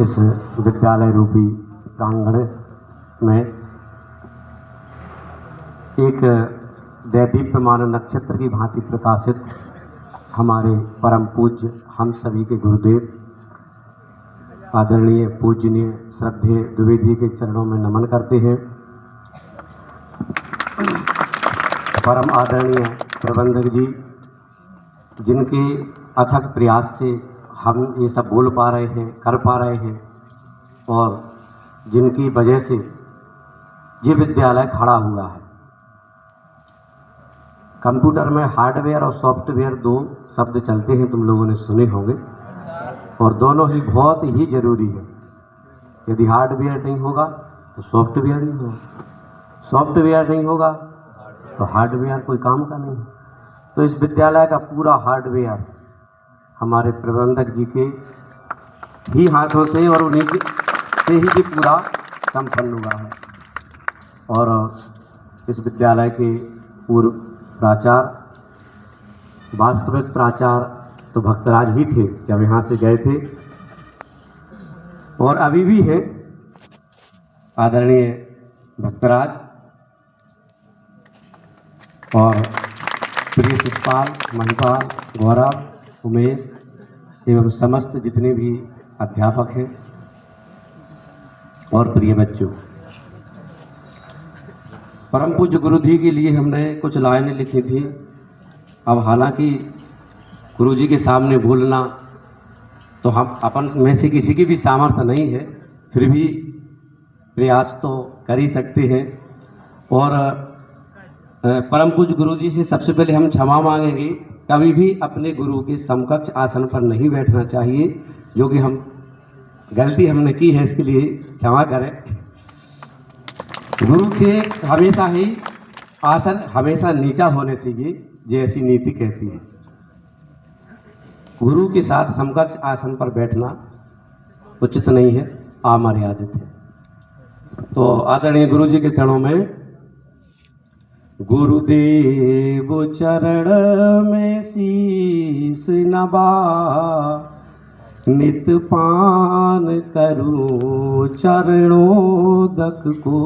इस विद्यालय रूपी प्रांगण में एक दैदीप्यमान नक्षत्र की भांति प्रकाशित हमारे परम पूज्य हम सभी के गुरुदेव आदरणीय पूजनीय श्रद्धेय द्विवेदी के चरणों में नमन करते हैं। परम आदरणीय प्रबंधक जी, जिनके अथक प्रयास से हम ये सब बोल पा रहे हैं, कर पा रहे हैं और जिनकी वजह से ये विद्यालय खड़ा हुआ है। कंप्यूटर में हार्डवेयर और सॉफ्टवेयर दो शब्द चलते हैं, तुम लोगों ने सुने होंगे, और दोनों ही बहुत ही जरूरी है। यदि हार्डवेयर नहीं होगा तो सॉफ्टवेयर नहीं होगा, सॉफ्टवेयर नहीं होगा तो हार्डवेयर कोई काम का नहीं है। तो इस विद्यालय का पूरा हार्डवेयर हमारे प्रबंधक जी के ही हाथों से और उन्हीं से ही ये पूरा संपन्न हुआ है। और इस विद्यालय के पूर्व प्राचार्य, वास्तविक प्राचार्य तो भक्तराज ही थे जब यहाँ से गए थे, और अभी भी है आदरणीय भक्तराज और प्रिय शिषपाल, महिपाल, गौरव, उमेश एवं समस्त जितने भी अध्यापक हैं और प्रिय बच्चों। परम पूज्य गुरु जी के लिए हमने कुछ लाइनें लिखी थी। अब हालांकि गुरु जी के सामने बोलना तो हम अपन में से किसी की भी सामर्थ्य नहीं है, फिर भी प्रयास तो कर ही सकते हैं। और परम पूज्य गुरु जी से सबसे पहले हम क्षमा मांगेंगे। कभी भी अपने गुरु के समकक्ष आसन पर नहीं बैठना चाहिए, जो कि हम गलती हमने की है, इसके लिए क्षमा करें। गुरु के हमेशा ही आसन हमेशा नीचा होने चाहिए, जैसी नीति कहती है। गुरु के साथ समकक्ष आसन पर बैठना उचित नहीं है, अमर्यादित है। तो आदरणीय गुरु जी के चरणों में गुरुदेव चरण में शीस नवा, नित पान करूं चरणोदक को।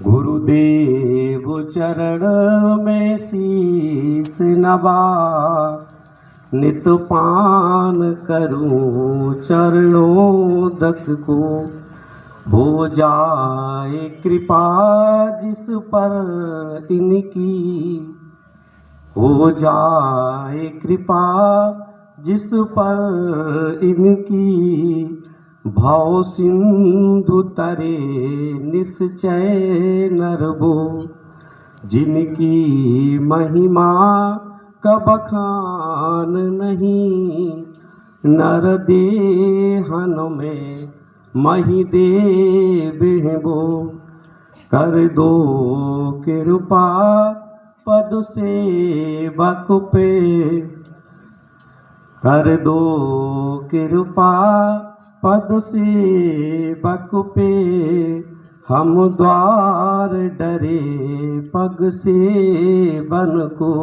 गुरुदेव चरण में शीस नवा, नित पान करूं चरणोदक को। हो जाए कृपा जिस पर इनकी, हो जाए कृपा जिस पर इनकी। भाव सिंधु तरे निश्चय नरबो, जिनकी महिमा का बखान नहीं। नर देहन में मही देव वो, कर दो कृपा पद सेवक पे। कर दो कृपा पद सेवक पे, हम द्वार डरे पग से बन को।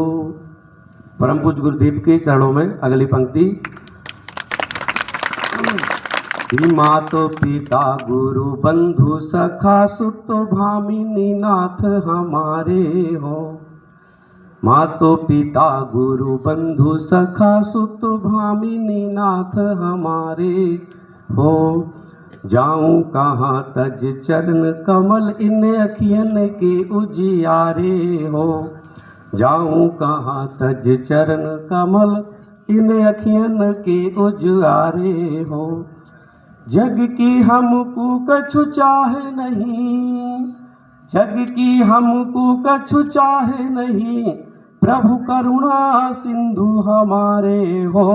परम पूज्य गुरुदेव के चरणों में अगली पंक्ति। मातो पिता गुरु बंधु सखा सुत भामिनी नाथ हमारे हो। मातो पिता गुरु बंधु सखा सुत भामिनी नाथ हमारे हो। जाऊं कहाँ तज चरण कमल इन अखियन के उजियारे हो। जाऊं कहाँ तज चरण कमल इन अखियन के उजियारे हो। जग की हमको कछु चाहे नहीं, जग की हमको कछु चाहे नहीं। प्रभु करुणा सिंधु हमारे हो।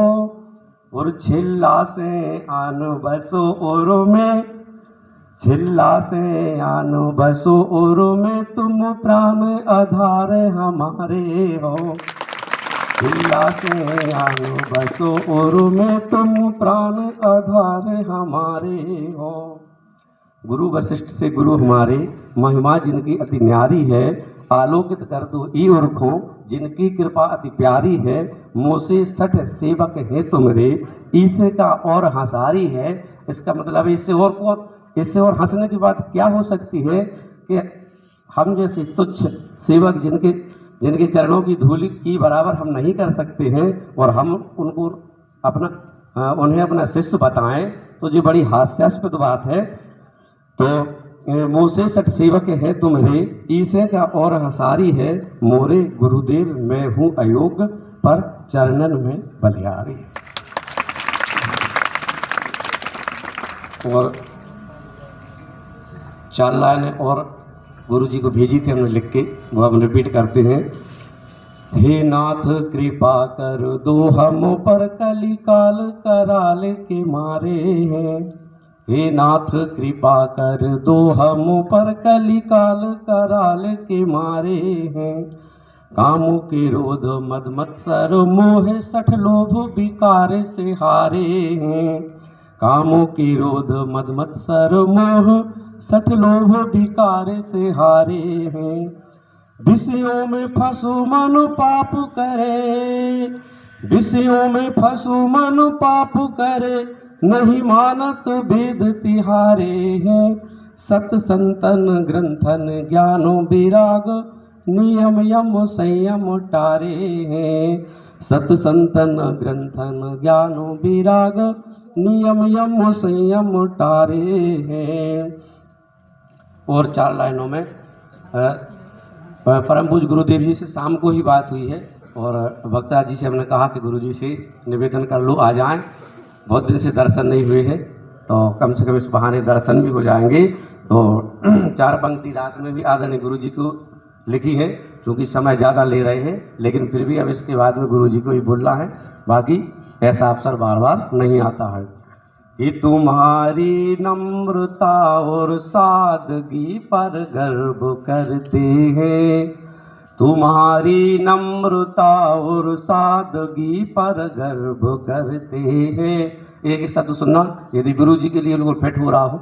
और छिल्ला से आन बसो ओरो में, छिल्ला से आन बसो ओरो में। तुम प्राण आधार हमारे हो। छिल्ला से आन बसो ओरो में, तुम प्राण आधार हमारे हो। गुरु वशिष्ठ से गुरु हमारे, महिमा जिनकी अति न्यारी है। आलोकित कर दो ई उर्खों, जिनकी कृपा अति प्यारी है। मोसे सठ सेवक है तुमरे, ईसे का और हंसारी है। इसका मतलब इससे और हंसने की बात क्या हो सकती है कि हम जैसे तुच्छ सेवक जिनके जिनके चरणों की धूल की बराबर हम नहीं कर सकते हैं, और हम उनको उन्हें अपना शिष्य बताएं, तो ये बड़ी हास्यास्पद बात है। तो मोसे सठ सेवक है तुम्हारे, ईसे का और हंसारी है। मोरे गुरुदेव मैं हूँ अयोग्य, पर चरणन में बलिहारी। और 4 लाइनें और गुरु जी को भेजी थी हमने लिख के, वो हम रिपीट करते हैं। हे नाथ कृपा कर दो हम पर, कली काल कराल के मारे हैं। हे नाथ कृपा कर दो हम पर, कली काल कराल के मारे हैं। कामों के रोध मद मत्सर मोह, सठ लोभ विकार से हारे हैं। कामों के रोध मद मत्सर मोह, सठ लोभ विकार से हारे हैं। विषयों में फंसो मन पाप करे, विषयों में फंसो मन पाप करे, नहीं मानत वेद तिहारे हैं। सत संतन ग्रंथन ज्ञानो विराग, नियम यम संयम टारे हैं। सत संतन ग्रंथन ज्ञानो विराग, नियम यम संयम टारे हैं। और 4 लाइनों में परम पूज्य गुरुदेव जी से शाम को ही बात हुई है, और भक्ता जी से हमने कहा कि गुरु जी से निवेदन कर लो आ जाएं, बहुत दिन से दर्शन नहीं हुए हैं, तो कम से कम इस बहाने दर्शन भी हो जाएंगे। तो 4 पंक्ति रात में भी आदरणीय गुरु जी को लिखी है, क्योंकि समय ज़्यादा ले रहे हैं, लेकिन फिर भी अब इसके बाद में गुरु जी को ही बोलना है, बाकी ऐसा अवसर बार बार नहीं आता है। कि तुम्हारी नम्रता और सादगी पर गर्व करते हैं, तुम्हारी नम्रता और सादगी पर गर्व करते हैं। एक शब्द सुनना, यदि गुरु जी के लिए बिल्कुल फिट हो रहा हो,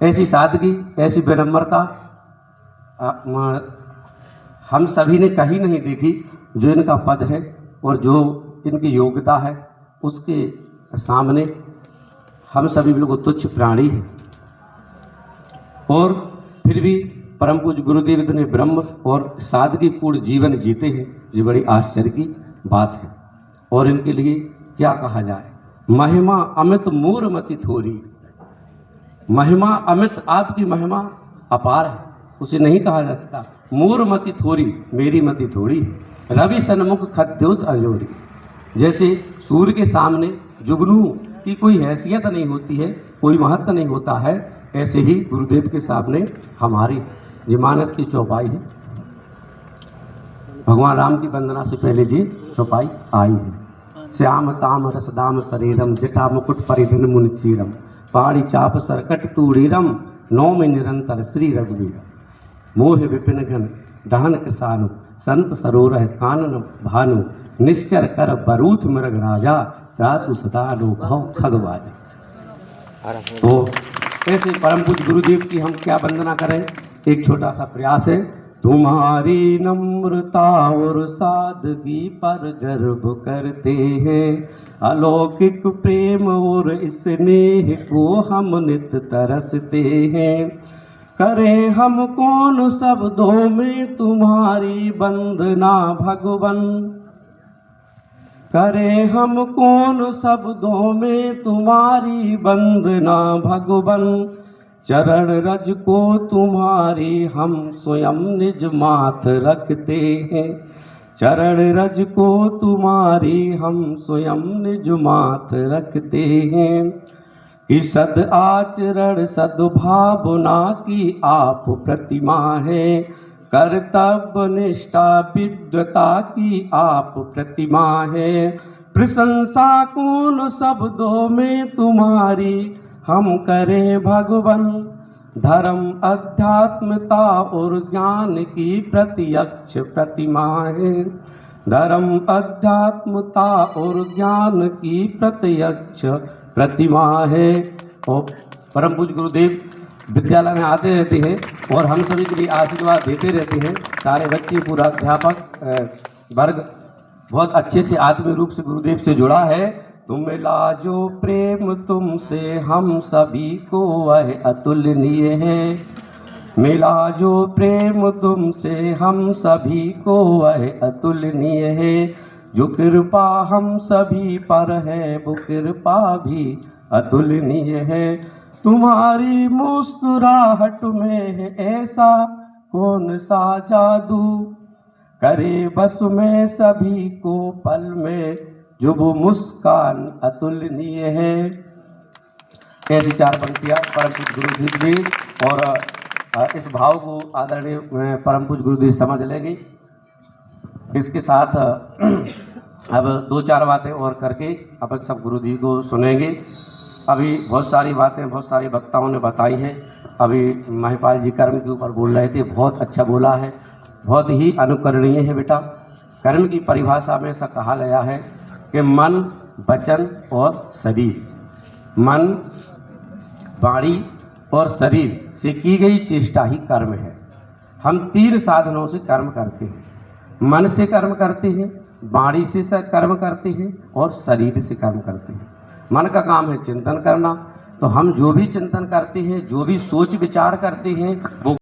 ऐसी सादगी, ऐसी विनम्रता हम सभी ने कहीं नहीं देखी। जो इनका पद है और जो इनकी योग्यता है, उसके सामने हम सभी बिल्कुल तुच्छ प्राणी हैं। और फिर भी परम पूज्य गुरुदेव इतने ब्रह्म और सादगी पूर्ण जीवन जीते हैं, ये बड़ी आश्चर्य की बात है। और इनके लिए क्या कहा जाए, महिमा अमित मूरमति थोरी। महिमा अमित, आपकी महिमा अपार है, उसे नहीं कहा जा सकता। मूरमति थोरी, मेरी मति थोड़ी। रवि सन्मुख खद्योत अजोरी, जैसे सूर्य के सामने जुगनू की कोई हैसियत नहीं होती है, कोई महत्व नहीं होता है, ऐसे ही गुरुदेव के सामने हमारी ये मानस की चौपाई है। भगवान राम की वंदना से पहले जी चौपाई आई है। श्याम ताम रसदाम शरीरम, जटा मुकुट परिधन मुनि चीरम, पाड़ी चाप सरकट तूड़ीरम, नौम निरंतर श्री रघुवीर। मोह विपिन घन दहन कृसानु, संत सरोरह कानन भानु, निश्चर कर बरूथ मृग राजा, रातु सदा भव खगवाजा। तो ऐसे परम पूज्य गुरुदेव की हम क्या वंदना करें, एक छोटा सा प्रयास है। तुम्हारी नम्रता और सादगी पर गर्व करते हैं, अलौकिक प्रेम और स्नेह को हम नित तरसते हैं। करें हम कौन शब्दों में तुम्हारी वंदना भगवन, करें हम कौन शब्दों में तुम्हारी वंदना भगवन। चरण रज को तुम्हारी हम स्वयं निज माथ रखते हैं, चरण रज को तुम्हारी हम स्वयं निज माथ रखते हैं। कि सद आचरण सद्भावना की आप प्रतिमा है, कर्तव्य निष्ठा विद्वता की आप प्रतिमा है। प्रशंसा कौन शब्दों में तुम्हारी हम करें भगवन, धर्म अध्यात्मता और ज्ञान की प्रत्यक्ष प्रतिमा है, धर्म अध्यात्मता और ज्ञान की प्रत्यक्ष प्रतिमा है। और परम पूज्य गुरुदेव विद्यालय में आते रहते हैं और हम सभी के लिए आशीर्वाद देते रहते हैं। सारे बच्चे, पूरा अध्यापक वर्ग बहुत अच्छे से आत्मीय रूप से गुरुदेव से जुड़ा है। तुम मिला जो प्रेम तुमसे हम सभी को वह अतुलनीय है। मिला जो प्रेम तुमसे हम सभी को वह अतुलनीय है। जो कृपा हम सभी पर है वो कृपा भी अतुलनीय है। तुम्हारी मुस्कुराहट में है ऐसा कौन सा जादू, करे बस में सभी को पल में जो वो मुस्कान अतुलनीय है। ऐसी 4 पंक्तियाँ परम पूज्य गुरुदेव जी, और इस भाव को आदरणीय परम पूज्य गुरुदेव समझ लेंगे। इसके साथ अब 2-4 बातें और करके अपन सब गुरु जी को सुनेंगे। अभी बहुत सारी बातें बहुत सारे वक्ताओं ने बताई हैं। अभी महिपाल जी कर्म के ऊपर बोल रहे थे, बहुत अच्छा बोला है, बहुत ही अनुकरणीय है बेटा। कर्म की परिभाषा में ऐसा कहा गया है कि मन, वचन और शरीर, मन, वाणी और शरीर से की गई चेष्टा ही कर्म है। हम 3 साधनों से कर्म करते हैं। मन से कर्म करते हैं, वाणी से कर्म करते हैं और शरीर से कर्म करते हैं। मन का काम है चिंतन करना, तो हम जो भी चिंतन करते हैं, जो भी सोच विचार करते हैं, वो